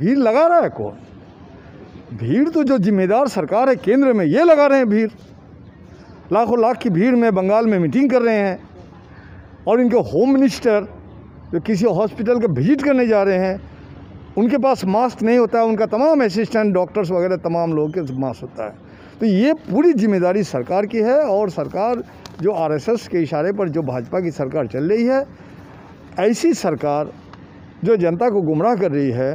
भीड़ लगा रहा है कौन? भीड़ तो जो जिम्मेदार सरकार है केंद्र में, ये लगा रहे हैं भीड़। लाखों लाख की भीड़ में बंगाल में मीटिंग कर रहे हैं, और इनके होम मिनिस्टर जो किसी हॉस्पिटल का विजिट करने जा रहे हैं, उनके पास मास्क नहीं होता है, उनका तमाम असिस्टेंट डॉक्टर्स वगैरह तमाम लोगों के मास्क होता है। तो ये पूरी जिम्मेदारी सरकार की है, और सरकार जो आरएसएस के इशारे पर जो भाजपा की सरकार चल रही है, ऐसी सरकार जो जनता को गुमराह कर रही है,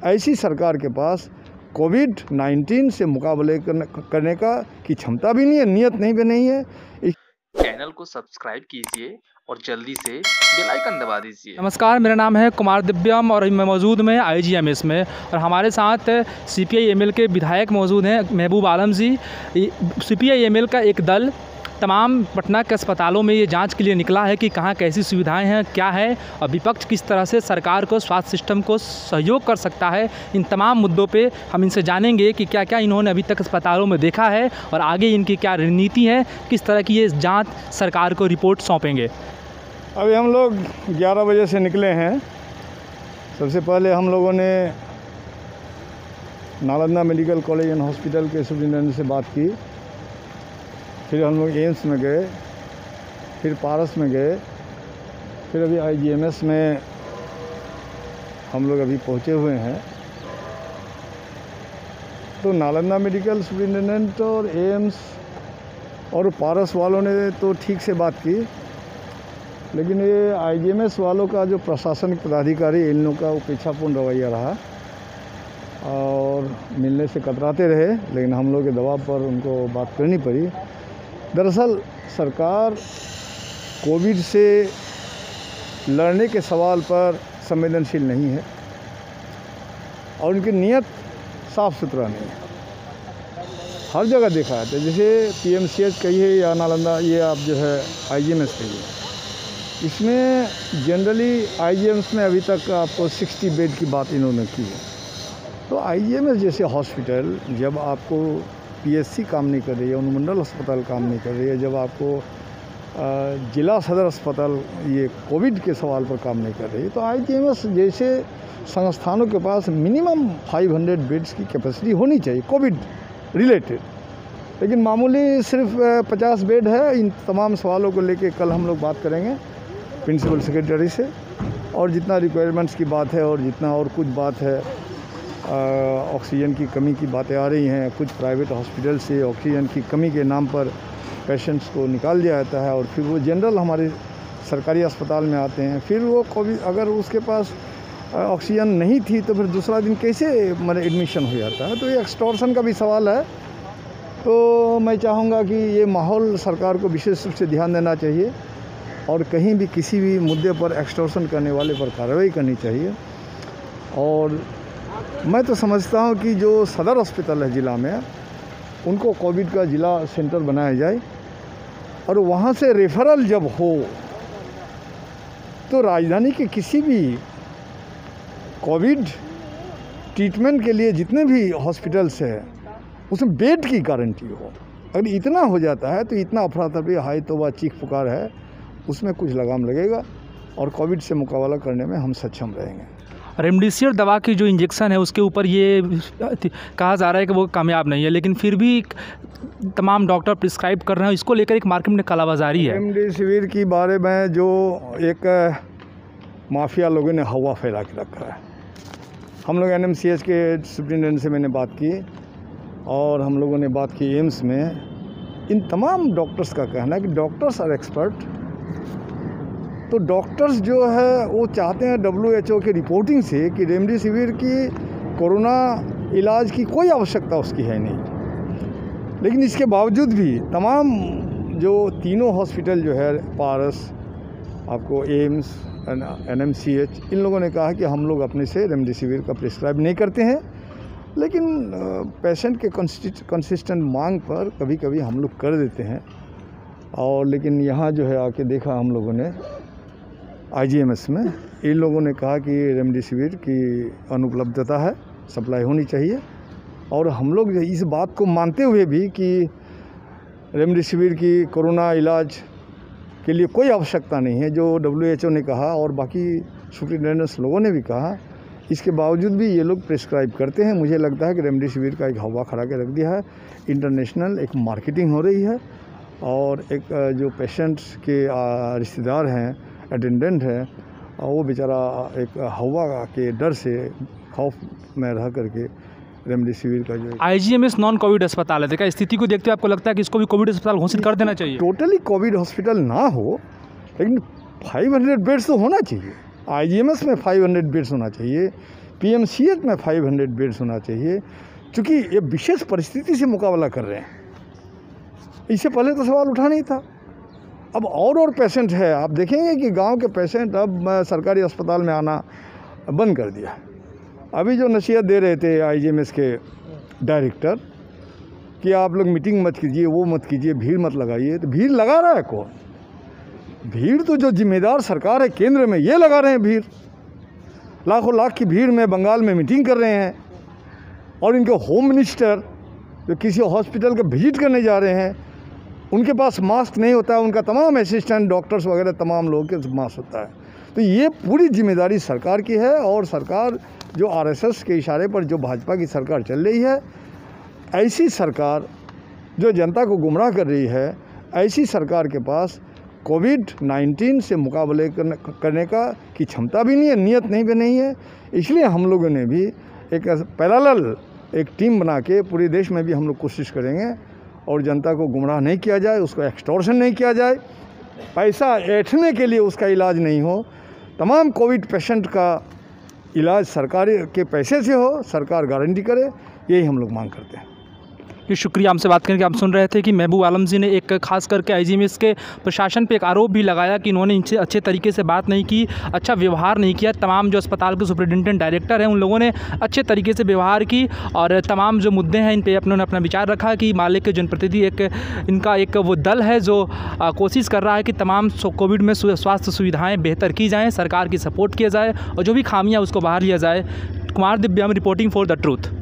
ऐसी सरकार के पास कोविड-19 से मुकाबले करने की क्षमता भी नहीं है, नीयत नहीं भी नहीं है। चैनल को सब्सक्राइब कीजिए और जल्दी से बेल आइकन दबा दीजिए। नमस्कार, मेरा नाम है कुमार दिव्यम और मैं मौजूद में आईजीएमएस में, और हमारे साथ सीपीआई एमएल के विधायक मौजूद हैं महबूब आलम जी। सीपीआई एमएल का एक दल तमाम पटना के अस्पतालों में ये जांच के लिए निकला है कि कहाँ कैसी सुविधाएं हैं, क्या है, और विपक्ष किस तरह से सरकार को, स्वास्थ्य सिस्टम को सहयोग कर सकता है। इन तमाम मुद्दों पे हम इनसे जानेंगे कि क्या क्या इन्होंने अभी तक अस्पतालों में देखा है और आगे इनकी क्या रणनीति है, किस तरह की ये जाँच सरकार को रिपोर्ट सौंपेंगे। अभी हम लोग 11 बजे से निकले हैं। सबसे पहले हम लोगों ने Nalanda medical college and hospital के सुपरिटेंडेंट से बात की, फिर हम लोग एम्स में गए, फिर पारस में गए, फिर अभी आईजीएमएस में हम लोग अभी पहुंचे हुए हैं। तो नालंदा मेडिकल सुपरिटेंडेंट और एम्स और पारस वालों ने तो ठीक से बात की, लेकिन ये आईजीएमएस वालों का जो प्रशासनिक पदाधिकारी, इन लोगों का उपेक्षापूर्ण रवैया रहा और मिलने से कतराते रहे, लेकिन हम लोग के दबाव पर उनको बात करनी पड़ी। दरअसल सरकार कोविड से लड़ने के सवाल पर संवेदनशील नहीं है और उनकी नीयत साफ़ सुथरा नहीं है। हर जगह देखा जाता है, जैसे पीएमसीएच कहिए या नालंदा, ये आप जो है आईजीएमएस कहिए, इसमें जनरली आईजीएमएस में अभी तक आपको 60 बेड की बात इन्होंने की है। तो आईजीएमएस जैसे हॉस्पिटल, जब आपको पीएचसी काम नहीं कर रही है, अनुमंडल अस्पताल काम नहीं कर रही है, जब आपको जिला सदर अस्पताल ये कोविड के सवाल पर काम नहीं कर रही है, तो आईजीएमएस जैसे संस्थानों के पास मिनिमम 500 बेड्स की कैपेसिटी होनी चाहिए कोविड रिलेटेड। लेकिन मामूली सिर्फ 50 बेड है। इन तमाम सवालों को लेके कल हम लोग बात करेंगे प्रिंसिपल सेक्रेटरी से, और जितना रिक्वायरमेंट्स की बात है और जितना और कुछ बात है, ऑक्सीजन की कमी की बातें आ रही हैं, कुछ प्राइवेट हॉस्पिटल से ऑक्सीजन की कमी के नाम पर पेशेंट्स को निकाल दिया जाता है और फिर वो जनरल हमारे सरकारी अस्पताल में आते हैं। फिर वो कोविड, अगर उसके पास ऑक्सीजन नहीं थी तो फिर दूसरा दिन कैसे मतलब एडमिशन हो जाता है। तो ये एक्सटॉर्शन का भी सवाल है। तो मैं चाहूँगा कि ये माहौल सरकार को विशेष रूप से ध्यान देना चाहिए और कहीं भी किसी भी मुद्दे पर एक्सटॉर्शन करने वाले पर कार्रवाई करनी चाहिए। और मैं तो समझता हूँ कि जो सदर अस्पताल है ज़िला में, उनको कोविड का ज़िला सेंटर बनाया जाए और वहाँ से रेफरल जब हो तो राजधानी के किसी भी कोविड ट्रीटमेंट के लिए जितने भी हॉस्पिटल्स हैं उसमें बेड की गारंटी हो। अगर इतना हो जाता है तो इतना अफरा तफरी, हाय तौबा, चीख पुकार है, उसमें कुछ लगाम लगेगा और कोविड से मुकाबला करने में हम सक्षम रहेंगे। रेमडेसिविर दवा की जो इंजेक्शन है उसके ऊपर ये कहा जा रहा है कि वो कामयाब नहीं है, लेकिन फिर भी तमाम डॉक्टर प्रिस्क्राइब कर रहे हैं। इसको लेकर एक मार्केट में कालाबाजारी है। रेमडेसिविर के बारे में जो एक माफिया लोगों ने हवा फैला के रखा है। हम लोग एनएमसीएच के सुपरिटेंडेंट से मैंने बात की और हम लोगों ने बात की एम्स में। इन तमाम डॉक्टर्स का कहना है कि डॉक्टर्स आर एक्सपर्ट। तो डॉक्टर्स जो है वो चाहते हैं WHO की रिपोर्टिंग से कि रेमडेसिविर की कोरोना इलाज की कोई आवश्यकता उसकी है नहीं, लेकिन इसके बावजूद भी तमाम जो तीनों हॉस्पिटल जो है, पारस, आपको एम्स, एनएमसीएच, इन लोगों ने कहा कि हम लोग अपने से रेमडेसिविर का प्रिस्क्राइब नहीं करते हैं, लेकिन पेशेंट के कंसिस्टेंट मांग पर कभी कभी हम लोग कर देते हैं। और लेकिन यहाँ जो है आके देखा हम लोगों ने आईजीएमएस में, इन लोगों ने कहा कि रेमडेसिविर की अनुपलब्धता है, सप्लाई होनी चाहिए। और हम लोग इस बात को मानते हुए भी कि रेमडेसिविर की कोरोना इलाज के लिए कोई आवश्यकता नहीं है, जो WHO ने कहा और बाकी सुपरिटेंडेंट्स लोगों ने भी कहा, इसके बावजूद भी ये लोग प्रिस्क्राइब करते हैं। मुझे लगता है कि रेमडेसिविर का एक हवा खड़ा के रख दिया है। इंटरनेशनल एक मार्केटिंग हो रही है और एक जो पेशेंट्स के रिश्तेदार हैं, अटेंडेंट हैं, वो बेचारा एक हवा के डर से खौफ में रह करके रेमडेसिविर का जो आईजीएमएस नॉन कोविड अस्पताल है, देखा स्थिति को देखते हुए आपको लगता है कि इसको भी कोविड अस्पताल घोषित कर देना चाहिए? टोटली कोविड हॉस्पिटल ना हो, लेकिन 500 बेड्स तो होना चाहिए। आईजीएमएस में 500 बेड्स होना चाहिए, पीएमसीएच में 500 बेड्स होना चाहिए, क्योंकि ये विशेष परिस्थिति से मुकाबला कर रहे हैं। इससे पहले तो सवाल उठा नहीं था। अब और पेशेंट है, आप देखेंगे कि गांव के पेशेंट अब सरकारी अस्पताल में आना बंद कर दिया। अभी जो नसीहत दे रहे थे आईजीएमएस के डायरेक्टर कि आप लोग मीटिंग मत कीजिए, वो मत कीजिए, भीड़ मत लगाइए, तो भीड़ लगा रहा है कौन? भीड़ तो जो जिम्मेदार सरकार है केंद्र में, ये लगा रहे हैं भीड़। लाखों लाख की भीड़ में बंगाल में मीटिंग कर रहे हैं और इनके होम मिनिस्टर जो किसी हॉस्पिटल का विजिट करने जा रहे हैं, उनके पास मास्क नहीं होता है, उनका तमाम असिस्टेंट डॉक्टर्स वगैरह तमाम लोगों के मास्क होता है। तो ये पूरी जिम्मेदारी सरकार की है और सरकार जो आरएसएस के इशारे पर जो भाजपा की सरकार चल रही है, ऐसी सरकार जो जनता को गुमराह कर रही है, ऐसी सरकार के पास कोविड-19 से मुकाबले करने की क्षमता भी नहीं है, नीयत नहीं भी नहीं है। इसलिए हम लोगों ने भी एक पैरेलल एक टीम बना के पूरे देश में भी हम लोग कोशिश करेंगे और जनता को गुमराह नहीं किया जाए, उसको एक्सटॉर्शन नहीं किया जाए, पैसा ऐंठने के लिए उसका इलाज नहीं हो। तमाम कोविड पेशेंट का इलाज सरकार के पैसे से हो, सरकार गारंटी करे, यही हम लोग मांग करते हैं। जी शुक्रिया। हमसे बात करके आप सुन रहे थे कि महबूब आलम जी ने एक खास करके आईजीएमएस के प्रशासन पे एक आरोप भी लगाया कि इन्होंने इनसे अच्छे तरीके से बात नहीं की, अच्छा व्यवहार नहीं किया। तमाम जो अस्पताल के सुपरिटेंडेंट डायरेक्टर हैं उन लोगों ने अच्छे तरीके से व्यवहार की और तमाम जो मुद्दे हैं इन पे उन्होंने अपना विचार रखा कि मालिक के जनप्रतिनिधि इनका एक वो दल है जो कोशिश कर रहा है कि तमाम कोविड में स्वास्थ्य सुविधाएँ बेहतर की जाएँ, सरकार की सपोर्ट किया जाए और जो भी खामियाँ उसको बाहर लिया जाए। Kumar Divyam reporting for the truth.